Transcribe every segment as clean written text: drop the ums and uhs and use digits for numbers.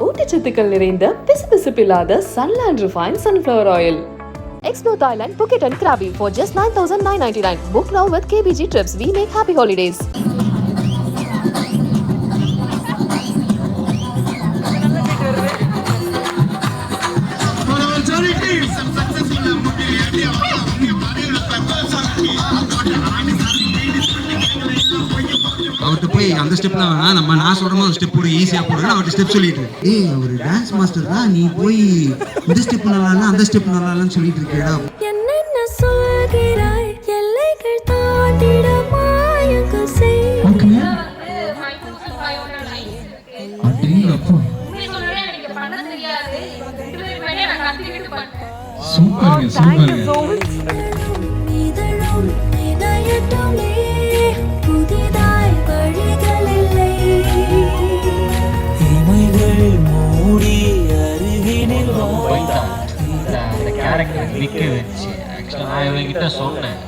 ஊட்டச்சத்துக்கள் நிறைந்த பிசுபிசுப்பில்லாத Sunland Refined Sunflower Oil. Explore Thailand, Phuket and Krabi for just 9,999. Book now with KBG Trips. We make happy holidays. அவர்கிட்ட போய் அந்த ஸ்டெப்லாம் வேணா நம்ம நான் சொல்ற மாதிரி ஸ்டெப் போடு ஈஸியா போடுறேன் அவர்கிட்ட ஸ்டெப் சொல்லிட்டு ஏய் அவர் டான்ஸ் மாஸ்டர் தான் நீ போய் இந்த ஸ்டெப் நல்லா இல்ல அந்த ஸ்டெப் நல்லா இல்லன்னு சொல்லிட்டு இருக்கேடா என்னென்ன சொல்கிறாய் எல்லைகள் தாண்டிட மாயங்கள் செய் ஓகே அப்படிங்கப்பா சூப்பர் சூப்பர் இதழும் இதயத்துமே புதிதாய் வழிகள் இல்லை இமைகள் மூடி அருகினில் அந்த கேரக்டர் நிற்க வச்சு ஆக்சுவலாக நான் இவங்கிட்ட சொன்னேன்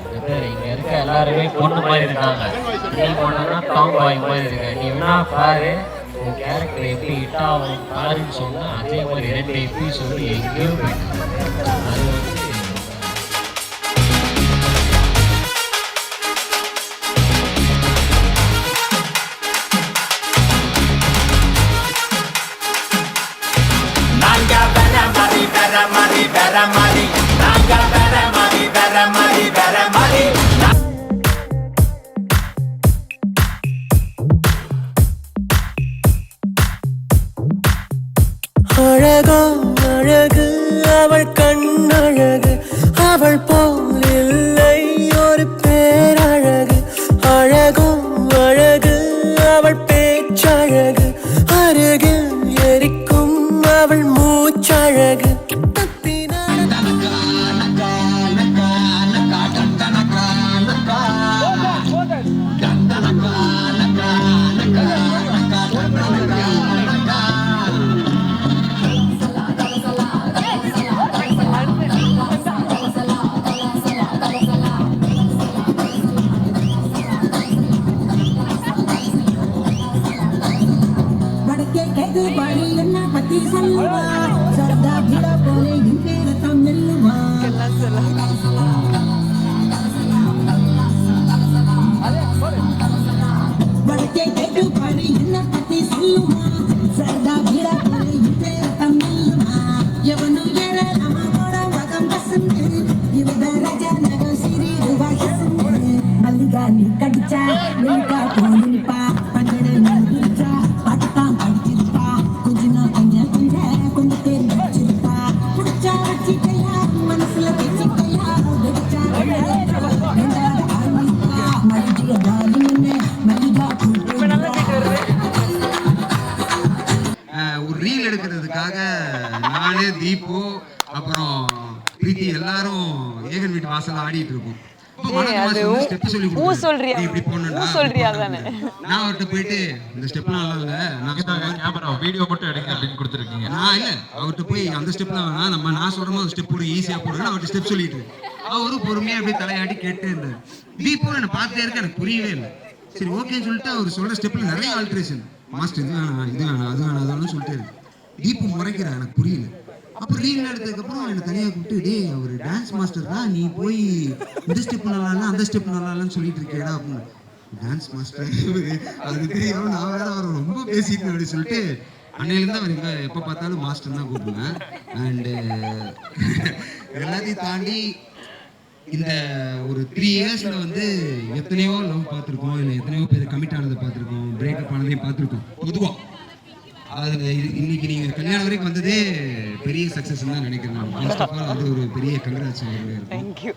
இங்கே இருக்க எல்லாருமே பொண்ணு மாதிரி இருக்காங்க நீ பொண்ணுன்னா டாம் பாய் மாதிரி இருக்க நீ வேணா பாரு உன் கேரக்டர் எப்படி ஹிட் ஆகும் பாருன்னு சொன்னால் அதே மாதிரி 2 எபிசோடு எங்கேயோ போயிட்டு அது அழகோ அழகு அவள் கண்ணழகு அவள் போல் இல்லை ஒரு பேரழகு அழகோ அழகு அவள் பேச்சழகு அருகில் எரிக்கும் அவள் மூச்சழகு கடிச்சா ஒரு ரீல் எடுக்கிறதுக்காக நானே தீபு அப்புறம் பிரீத்தி எல்லாரும் ஏகன் வீட்டு வாசல்ல ஆடிட்டு இருக்கோம் வீடியோ மட்டும் எடுங்க அப்படின்னு கொடுத்துருக்கீங்க நான் இல்ல அவர்கிட்ட போய் அந்த ஸ்டெப்லாம் வேணா நம்ம நான் சொல்ற மாதிரி ஸ்டெப் போடு ஈஸியா போடுறேன் அவர்கிட்ட ஸ்டெப் சொல்லிட்டு அவரும் பொறுமையா அப்படியே தலையாட்டி கேட்டே இருந்தாரு தீபு என்ன பார்த்தே இருக்க எனக்கு புரியவே இல்லை சரி ஓகேன்னு சொல்லிட்டு அவர் சொல்ற ஸ்டெப்ல நிறைய ஆல்ட்ரேஷன் மாஸ்டர் இது வேணாம் இது வேணாம் அது வேணாம் அதுன்னு சொல்லிட்டு இருக்கு தீபு முறைக்கிறா எனக்கு புரியல அப்புறம் ரீல் எடுத்ததுக்கு அப்புறம் என்ன தனியா கூப்பிட்டு டேய் அவர் டான்ஸ் மாஸ்டர் தான் நீ போய் இந்த ஸ்டெப் நல்லா இல்ல அந்த ஸ்டெப் நல்லா இல்லன்னு சொல்லிட்டு இருக்கேடா அப்படின்னு டான்ஸ் மாஸ்டர் அது தெரியும் நான் வேற அவர் ரொம்ப பேசிட்டு அப்படின்னு சொல்லிட்டு அன்னையிலேருந்து அவர் எங்க எப்போ பார்த்தாலும் மாஸ்டர் தான் கூப்பிடுவேன் அண்டு எல்லாத்தையும் தாண்டி இந்த ஒரு 3 இயர்ஸ்ல வந்து எத்தனையோ லவ் பார்த்துருக்கோம் இல்லை எத்தனையோ பேர் கமிட் ஆனதை பார்த்துருக்கோம் பிரேக்கப் ஆனதையும் பார்த்துருக்கோம் பொதுவாக அதில் இன்னைக்கு நீங்கள் கல்யாணம் வரைக்கும் வந்ததே பெரிய சக்ஸஸ் தான் நினைக்கிறேன் நான் ஃபர்ஸ்ட் ஆஃப் ஆல் அது ஒரு பெரிய கங்க்ராட்ஸ் தேங்க்யூ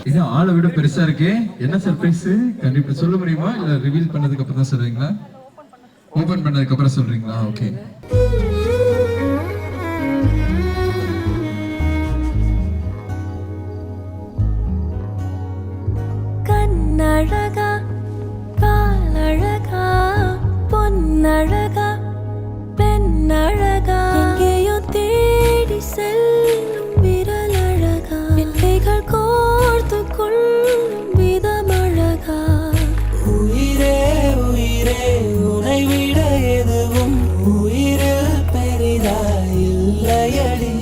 இது ஆளை விட பெருசா இருக்கு. என்ன சர்ப்ரைஸ்? கண்டிப்பா சொல்ல முடியுமா இல்ல ரிவீல் பண்ணதுக்கு அப்புறம் தான் சொல்றீங்களா? ஓபன் பண்ணதுக்கு அப்புறம் சொல்றீங்களா? ஓகே. கண்ணழகா பாலழகா பொன்னழகா பெண்ணழகா எங்கேயோ தேடி செல்லும் விரலழகா எல்லைகள் கோர்த்து கொள்ளும் விதமழகா உயிரே உயிரே உனை விட எதுவும் உயிரில் பெரிதாய் இல்லையடி.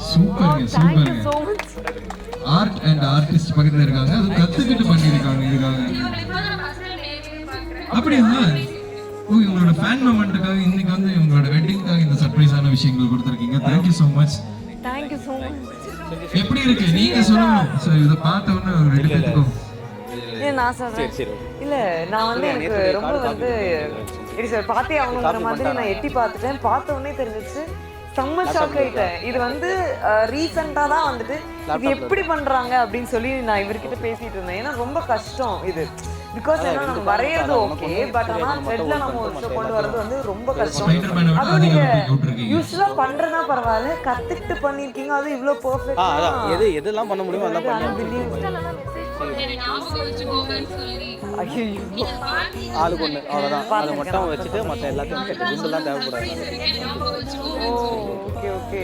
சூப்பருங்க சூப்பருங்க. ஆர்ட் அண்ட் ஆர்டிஸ்ட் பக்கத்துல இருக்காங்க, அது கத்துக்கிட்டு பண்ணிருக்காங்க இதுக்காக. அப்படியா? ஓ, உங்களோட ஃபேன் மொமெண்ட்டுக்காக இன்னைக்கு வந்து உங்களோட வெட்டிங்காக இந்த சர்ப்ரைஸான விஷயங்கள் கொடுத்துருக்கீங்க. Thank you so much. Thank you so much. எப்படி இருக்கு நீங்க சொல்லணும். ஸோ இதை பார்த்த உடனே ஒரு ரெண்டு பேத்துக்கும் நான் சொல்றேன். இல்ல நான் வந்து எனக்கு ரொம்ப வந்து இது சார் பார்த்தே ஆகணுங்கிற மாதிரி நான் எட்டி பார்த்துட்டேன். பார்த்த உடனே தெரிஞ்சிச்சு, செம்ம ஷாக் ஆயிட்டேன். இது வந்து ரீசெண்டாக தான் வந்துட்டு இது எப்படி பண்றாங்க அப்படின்னு சொல்லி நான் இவர்கிட்ட பேசிட்டு இருந்தேன். ஏன்னா ரொம்ப கஷ்டம் இது. பிகாஸ் ஏன்னா நம்ம வரைகிறது ஓகே, பட் ஆனால் த்ரெட்ல நம்ம ஒரு விஷயம் கொண்டு வரது வந்து ரொம்ப கஷ்டம். அதுவும் நீங்க யூஸ்வலா பண்றதா பரவாயில்ல, கத்துக்கிட்டு பண்ணிருக்கீங்க, அது இவ்வளவு பெர்ஃபெக்ட்டா எதெல்லாம் பண்ண முடியுமோ அதெல்லாம் ஆளுக்கு ஒன்று அவ்வளோதான். அதை மட்டும் வச்சுட்டு மற்ற எல்லாத்தையும் கும்பலாம் தேவைப்படாது. Okay okay,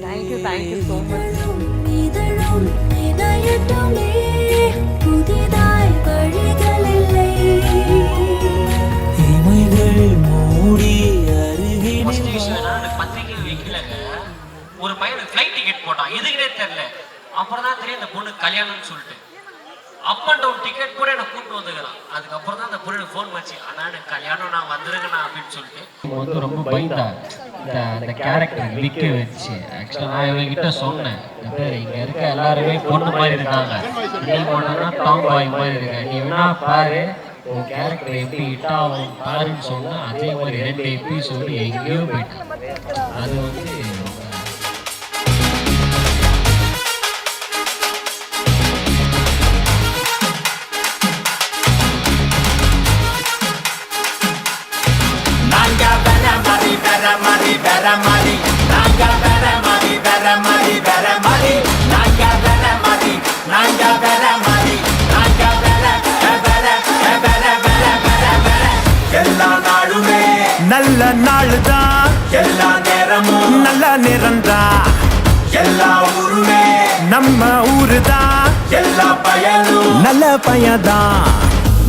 thank you so much. இதழும் இணையட்டுமே புதிதாய் வழிகளில்லை. இமைகள் மூடி அருகில் பத்திரிகை வைக்கலங்க. ஒரு பையனுக்கு ஃப்ளைட் டிக்கெட் போட்டான், எதுக்குனே தெரியல. அப்புறம் தான் தெரியும் அந்த பொண்ணு கல்யாணம்னு சொல்லிட்டு. அப் அண்ட் டவுன் டிக்கெட் கூட எனக்கு கூப்பிட்டு வந்துக்கிறான். அதுக்கப்புறம் தான் அந்த பொண்ணு ஃபோன் வச்சு, ஆனால் எனக்கு கல்யாணம் நான் வந்துருங்கண்ணா அப்படின்னு சொல்லிட்டு வந்து ரொம்ப பயந்தா அந்த கேரக்டர் விற்க வச்சு. ஆக்சுவலாக நான் இவங்கிட்ட சொன்னேன், இங்கே இருக்க எல்லாருமே பொண்ணு மாதிரி இருக்காங்க, நீ போனா டாம் பாய் மாதிரி இருக்க, நீ வேணா பாரு உன் கேரக்டர் எப்படி ஹிட் ஆகும் பாருன்னு சொன்னால் அதே மாதிரி 2 எபிசோடு எங்கேயோ போயிட்டு. அது வந்து நல்ல நாளுதான், எல்லா நேரமும் நல்ல நேரம்தான், எல்லா ஊருமே நம்ம ஊருதான், எல்லா பயனும் நல்ல பையதான்.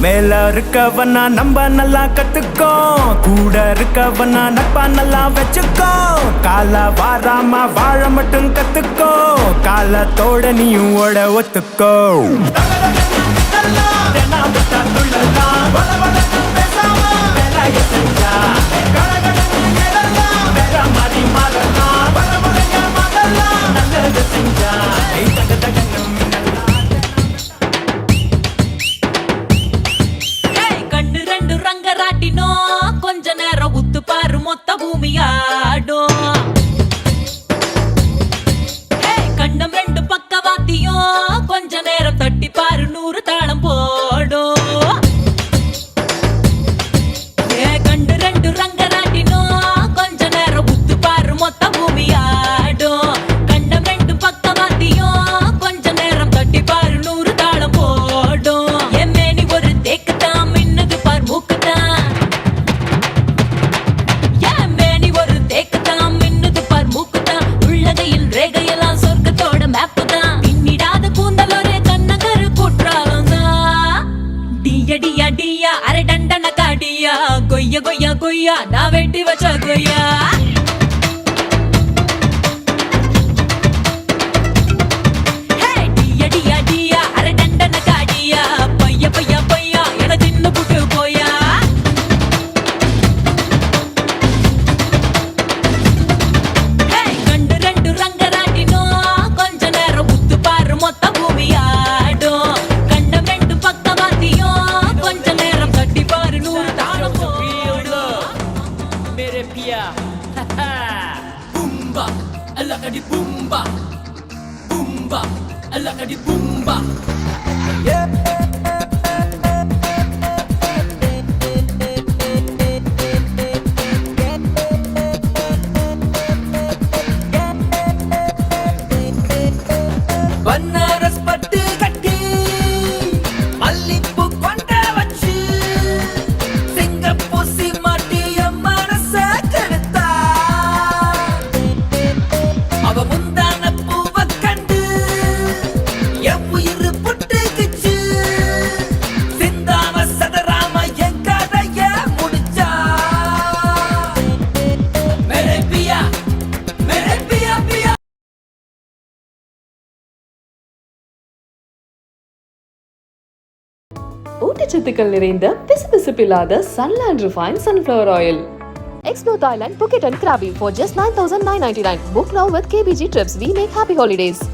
மேல இருக்கவனா நம்ம நல்லா கத்துக்கோ, கூட இருக்கவனா நட்பா நல்லா வச்சுக்கோ, கால வாராம வாழ மட்டும் கத்துக்கோ, காலத்தோட நீயும் ஓட ஒத்துக்கோ. கண்ணு ரெண்டு ரங்கராட்டினோ கொஞ்ச நேரம் உத்து பாரு மொத்த பூமியாடும். கண்டம் ரெண்டு பக்கவாத்தியும் கொஞ்ச நேரம் தட்டி பாரு 100 தாளம் போடும். கண்டு ரெண்டு ரங்கராட்டினோ கொஞ்ச நேரம் உத்து பாரு மொத்த பூமியாடும். கண்டம் ரெண்டு பக்கவாத்தியும் கொஞ்ச நேரம் தட்டி பாரு 100 தாளம் போடும். என் மேனி ஒரு தேக்குதான், மின்னது பார் மூக்குதான். என் மேனி ஒரு தேக்குதான், மின்னது பார் மூக்குதான். உள்ளகையில் ரேகையெல்லாம் சொர்க்கத்தோட மேப்பு தான். பின்னிடாத கூந்தல் ஒரு கண்ணகரு குற்றாலம் தான். டியா டியா டியா அரை டண்டன காடியா, கொய்யா கொய்யா கொய்யா நான் வெட்டி வச்ச கொய்யா. டியா டியா டியா அரை டண்டன காடியா, பையா பையா பையா என தின்னு புட்டு போயா. கண்டு ரெண்டு ரங்கராட்டினோ கொஞ்ச நேரம் உத்து பாரு மொத்த பூமியாடும். கண்டம் ரெண்டு பக்கவாத்தியும் கொஞ்ச நேரம் தட்டி பாரு 100 தாளம் போடும். அல்லகடி பூம்பா பூம்பா அல்லகடி பூம்பா பன்னாரஸ் பட்டு கட்டி மல்லிப்பூ கொண்ட வச்சு சிங்கப்பூசி மாட்டிய மனச கெடுத்தா அவ முந்தான பூவ கண்டு என் உயிர் புட்டுக்குச்சு சிந்தாம சதராம என் கதைய முடிச்சா மேரே பியா பியா ஊட்டச்சத்துக்கள் நிறைந்த பிசுபிசுப்பில்லாத Sunland refine sunflower oil. Explore Thailand, Phuket and Krabi for just 9,999. Book now with KBG Trips. We make happy holidays.